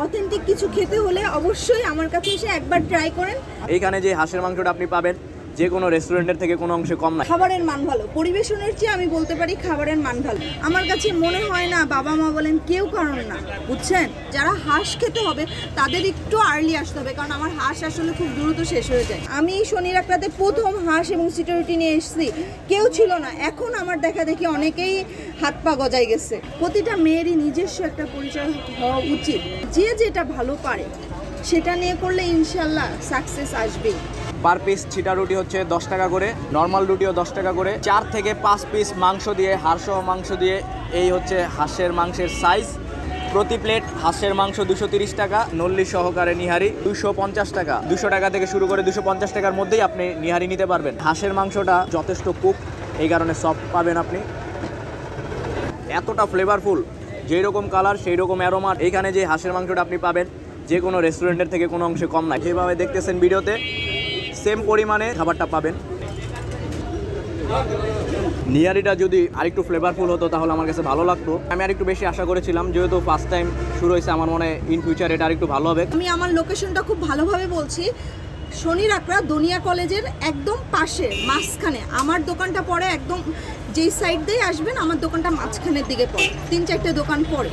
Authentic কিছু খেতে হলে অবশ্যই আমার কাছে এসে একবার ট্রাই করেন। এইখানে যে হাঁসের মাংসটা আপনি পাবেন যে কোনো রেস্টুরেন্টের থেকে কোনো অংশে কম না। খাবারের মান ভালো, পরিবেশনের চেয়ে আমি বলতে পারি খাবারের মান ভালো। আমার কাছে মনে হয় না বাবা মা বলেন কেউ কারণ না, বুঝছেন? যারা হাঁস খেতে হবে তাদের একটু আর্লি আসতে হবে, কারণ আমার হাঁস আসলে খুব দ্রুত শেষ হয়ে যায়। আমি শনির রাতে প্রথম হাঁস এবং সিকিউরিটি নিয়ে এসেছি, কেউ ছিল না। এখন আমার দেখা দেখি অনেকেই হাত পা গজায় গেছে। প্রতিটা মেয়েরই নিজস্ব একটা পরিচয় হওয়া উচিত, যে যেটা ভালো পারে সেটা নিয়ে করলে ইনশাল্লাহ সাকসেস আসবেই। পার পিস ছিটা রুটি হচ্ছে 10 টাকা করে, নর্মাল রুটিও 10 টাকা করে। 4 থেকে 5 পিস মাংস দিয়ে, হাড়সহ মাংস দিয়ে, এই হচ্ছে হাঁসের মাংসের সাইজ। প্রতি প্লেট হাঁসের মাংস 230 টাকা, নল্লি সহকারে নিহারি 250 টাকা। 200 টাকা থেকে শুরু করে 250 টাকার মধ্যেই আপনি নিহারি নিতে পারবেন। হাঁসের মাংসটা যথেষ্ট কুক, এই কারণে সফট পাবেন আপনি। এতটা ফ্লেভারফুল, যেই রকম কালার সেই রকম অ্যারোমা। এইখানে যে হাঁসের মাংসটা আপনি পাবেন যে কোনো রেস্টুরেন্টের থেকে কোনো অংশে কম না। যেভাবে দেখতেছেন ভিডিওতে সেম পরিমাণে খাবারটা পাবেন। নিহারিটা যদি আরেকটু ফ্লেভারফুল হতো তাহলে আমার কাছে ভালো লাগতো। আমি আরেকটু বেশি আশা করেছিলাম, যেহেতু ফার্স্ট টাইম শুরু হয়েছে, আমার মনে হয় ইন ফিউচার এটা আরেকটু ভালো হবে। আমি আমার লোকেশনটা খুব ভালোভাবে বলছি, শনির আকড়া দনিয়া কলেজের একদম পাশে মাঝখানে আমার দোকানটা পড়ে। একদম যেই সাইড দিয়ে আসবেন আমার দোকানটা মাঝখানের দিকে পড়ে, 3-4টে দোকান পড়ে।